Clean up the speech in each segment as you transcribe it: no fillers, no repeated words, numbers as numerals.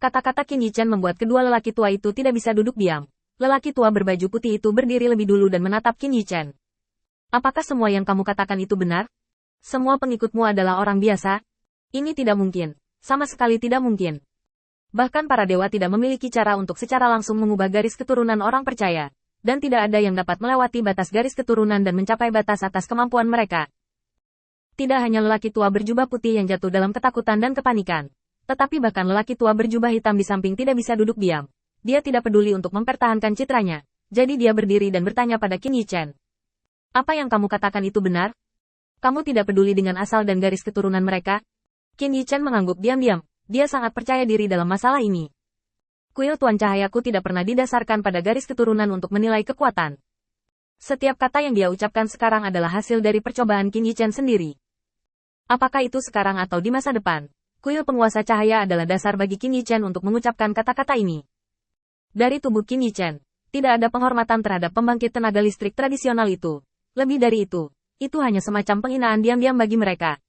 Kata-kata Qin Yichen membuat kedua lelaki tua itu tidak bisa duduk diam. Lelaki tua berbaju putih itu berdiri lebih dulu dan menatap Qin Yichen. Apakah semua yang kamu katakan itu benar? Semua pengikutmu adalah orang biasa? Ini tidak mungkin. Sama sekali tidak mungkin. Bahkan para dewa tidak memiliki cara untuk secara langsung mengubah garis keturunan orang percaya. Dan tidak ada yang dapat melewati batas garis keturunan dan mencapai batas atas kemampuan mereka. Tidak hanya lelaki tua berjubah putih yang jatuh dalam ketakutan dan kepanikan. Tetapi bahkan lelaki tua berjubah hitam di samping tidak bisa duduk diam. Dia tidak peduli untuk mempertahankan citranya. Jadi dia berdiri dan bertanya pada Qin Yichen. Apa yang kamu katakan itu benar? Kamu tidak peduli dengan asal dan garis keturunan mereka? Qin Yichen mengangguk diam-diam. Dia sangat percaya diri dalam masalah ini. Kuil Tuan Cahayaku tidak pernah didasarkan pada garis keturunan untuk menilai kekuatan. Setiap kata yang dia ucapkan sekarang adalah hasil dari percobaan Qin Yichen sendiri. Apakah itu sekarang atau di masa depan, kuil penguasa cahaya adalah dasar bagi Qin Yichen untuk mengucapkan kata-kata ini. Dari tubuh Qin Yichen, tidak ada penghormatan terhadap pembangkit tenaga listrik tradisional itu. Lebih dari itu hanya semacam penghinaan diam-diam bagi mereka.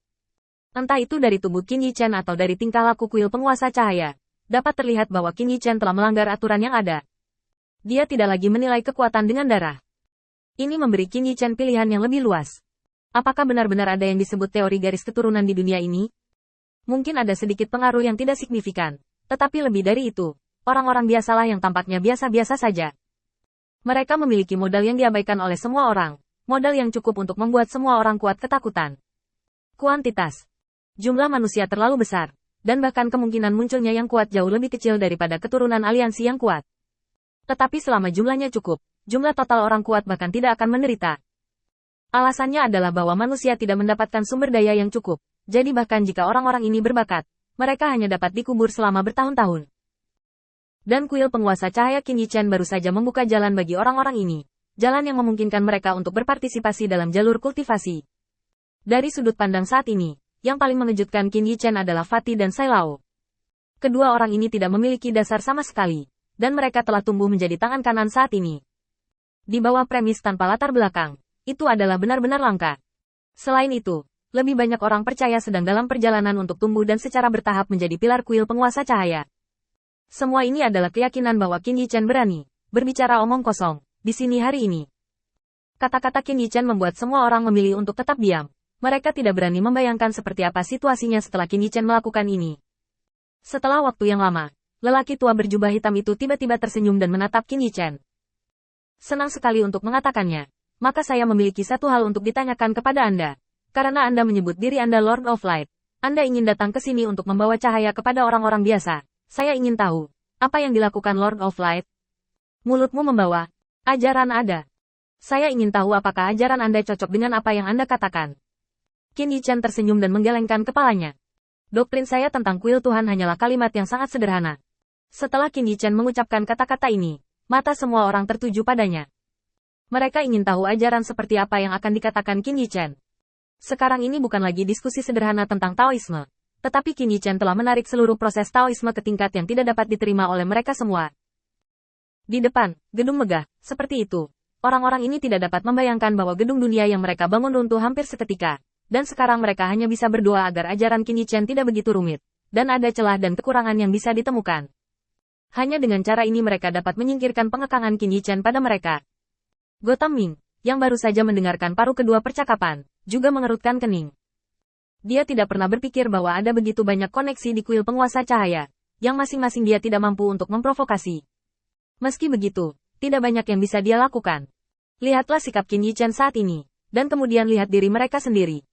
Entah itu dari tubuh Qin Yichen atau dari tingkah laku kuil penguasa cahaya. Dapat terlihat bahwa Qin Yichen telah melanggar aturan yang ada. Dia tidak lagi menilai kekuatan dengan darah. Ini memberi Qin Yichen pilihan yang lebih luas. Apakah benar-benar ada yang disebut teori garis keturunan di dunia ini? Mungkin ada sedikit pengaruh yang tidak signifikan. Tetapi lebih dari itu, orang-orang biasalah yang tampaknya biasa-biasa saja. Mereka memiliki modal yang diabaikan oleh semua orang. Modal yang cukup untuk membuat semua orang kuat ketakutan. Kuantitas. Jumlah manusia terlalu besar. Dan bahkan kemungkinan munculnya yang kuat jauh lebih kecil daripada keturunan aliansi yang kuat. Tetapi selama jumlahnya cukup, jumlah total orang kuat bahkan tidak akan menderita. Alasannya adalah bahwa manusia tidak mendapatkan sumber daya yang cukup, jadi bahkan jika orang-orang ini berbakat, mereka hanya dapat dikubur selama bertahun-tahun. Dan kuil penguasa cahaya Qin Yichen baru saja membuka jalan bagi orang-orang ini, jalan yang memungkinkan mereka untuk berpartisipasi dalam jalur kultivasi. Dari sudut pandang saat ini, yang paling mengejutkan Qin Yichen adalah Fatih dan Sai Lao. Kedua orang ini tidak memiliki dasar sama sekali, dan mereka telah tumbuh menjadi tangan kanan saat ini. Di bawah premis tanpa latar belakang, itu adalah benar-benar langka. Selain itu, lebih banyak orang percaya sedang dalam perjalanan untuk tumbuh dan secara bertahap menjadi pilar kuil penguasa cahaya. Semua ini adalah keyakinan bahwa Qin Yichen berani berbicara omong kosong di sini hari ini. Kata-kata Qin Yichen membuat semua orang memilih untuk tetap diam. Mereka tidak berani membayangkan seperti apa situasinya setelah Qin Yichen melakukan ini. Setelah waktu yang lama, lelaki tua berjubah hitam itu tiba-tiba tersenyum dan menatap Qin Yichen. Senang sekali untuk mengatakannya. Maka saya memiliki satu hal untuk ditanyakan kepada Anda. Karena Anda menyebut diri Anda Lord of Light. Anda ingin datang ke sini untuk membawa cahaya kepada orang-orang biasa. Saya ingin tahu, apa yang dilakukan Lord of Light? Mulutmu membawa ajaran ada. Saya ingin tahu apakah ajaran Anda cocok dengan apa yang Anda katakan. Qin Yichen tersenyum dan menggelengkan kepalanya. Doktrin saya tentang kuil Tuhan hanyalah kalimat yang sangat sederhana. Setelah Qin Yichen mengucapkan kata-kata ini, mata semua orang tertuju padanya. Mereka ingin tahu ajaran seperti apa yang akan dikatakan Qin Yichen. Sekarang ini bukan lagi diskusi sederhana tentang Taoisme. Tetapi Qin Yichen telah menarik seluruh proses Taoisme ke tingkat yang tidak dapat diterima oleh mereka semua. Di depan, gedung megah, seperti itu. Orang-orang ini tidak dapat membayangkan bahwa gedung dunia yang mereka bangun runtuh hampir seketika. Dan sekarang mereka hanya bisa berdoa agar ajaran Qin Yichen tidak begitu rumit, dan ada celah dan kekurangan yang bisa ditemukan. Hanya dengan cara ini mereka dapat menyingkirkan pengekangan Qin Yichen pada mereka. Gotham Ming, yang baru saja mendengarkan paruh kedua percakapan, juga mengerutkan kening. Dia tidak pernah berpikir bahwa ada begitu banyak koneksi di kuil penguasa cahaya, yang masing-masing dia tidak mampu untuk memprovokasi. Meski begitu, tidak banyak yang bisa dia lakukan. Lihatlah sikap Qin Yichen saat ini, dan kemudian lihat diri mereka sendiri.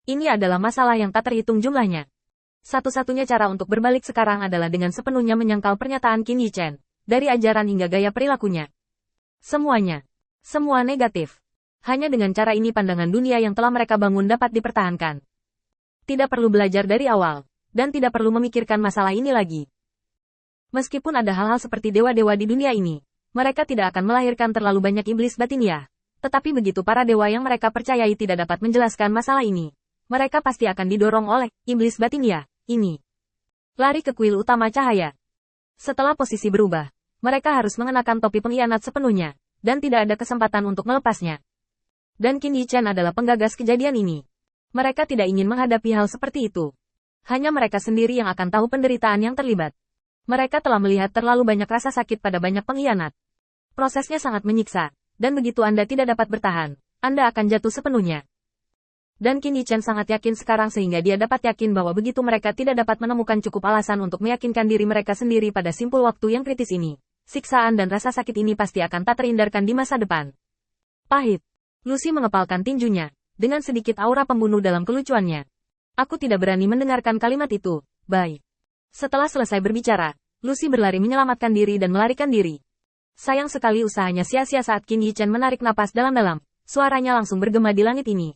Ini adalah masalah yang tak terhitung jumlahnya. Satu-satunya cara untuk berbalik sekarang adalah dengan sepenuhnya menyangkal pernyataan Qin Yichen, dari ajaran hingga gaya perilakunya. Semuanya. Semua negatif. Hanya dengan cara ini pandangan dunia yang telah mereka bangun dapat dipertahankan. Tidak perlu belajar dari awal, dan tidak perlu memikirkan masalah ini lagi. Meskipun ada hal-hal seperti dewa-dewa di dunia ini, mereka tidak akan melahirkan terlalu banyak iblis batiniah. Tetapi begitu para dewa yang mereka percayai tidak dapat menjelaskan masalah ini, mereka pasti akan didorong oleh iblis batiniah ini. Lari ke kuil utama cahaya. Setelah posisi berubah, mereka harus mengenakan topi pengkhianat sepenuhnya, dan tidak ada kesempatan untuk melepasnya. Dan Qin Yichen adalah penggagas kejadian ini. Mereka tidak ingin menghadapi hal seperti itu. Hanya mereka sendiri yang akan tahu penderitaan yang terlibat. Mereka telah melihat terlalu banyak rasa sakit pada banyak pengkhianat. Prosesnya sangat menyiksa, dan begitu Anda tidak dapat bertahan, Anda akan jatuh sepenuhnya. Dan Qin Yichen sangat yakin sekarang sehingga dia dapat yakin bahwa begitu mereka tidak dapat menemukan cukup alasan untuk meyakinkan diri mereka sendiri pada simpul waktu yang kritis ini, siksaan dan rasa sakit ini pasti akan tak terhindarkan di masa depan. Pahit. Lucy mengepalkan tinjunya, dengan sedikit aura pembunuh dalam kelucuannya. Aku tidak berani mendengarkan kalimat itu, Bai. Setelah selesai berbicara, Lucy berlari menyelamatkan diri dan melarikan diri. Sayang sekali usahanya sia-sia saat Qin Yichen menarik napas dalam-dalam, suaranya langsung bergema di langit ini.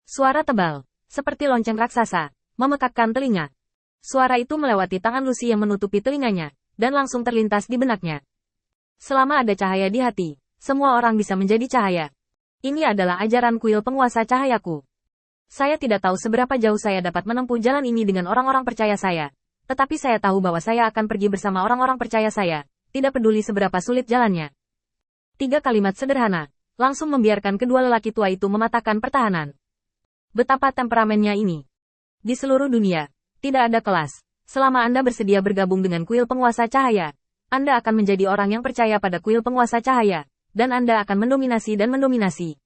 Suara tebal, seperti lonceng raksasa, memekakkan telinga. Suara itu melewati tangan Lucy yang menutupi telinganya, dan langsung terlintas di benaknya. Selama ada cahaya di hati, semua orang bisa menjadi cahaya. Ini adalah ajaran kuil penguasa cahayaku. Saya tidak tahu seberapa jauh saya dapat menempuh jalan ini dengan orang-orang percaya saya. Tetapi saya tahu bahwa saya akan pergi bersama orang-orang percaya saya, tidak peduli seberapa sulit jalannya. 3 kalimat sederhana, langsung membiarkan kedua lelaki tua itu mematahkan pertahanan. Betapa temperamennya ini. Di seluruh dunia, tidak ada kelas. Selama Anda bersedia bergabung dengan kuil penguasa cahaya, Anda akan menjadi orang yang percaya pada kuil penguasa cahaya, dan Anda akan mendominasi dan mendominasi.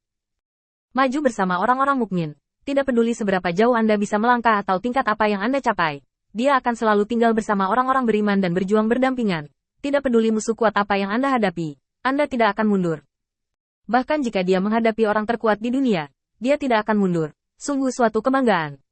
Maju bersama orang-orang mukmin. Tidak peduli seberapa jauh Anda bisa melangkah atau tingkat apa yang Anda capai. Dia akan selalu tinggal bersama orang-orang beriman dan berjuang berdampingan. Tidak peduli musuh kuat apa yang Anda hadapi, Anda tidak akan mundur. Bahkan jika dia menghadapi orang terkuat di dunia, dia tidak akan mundur. Sungguh suatu kebanggaan.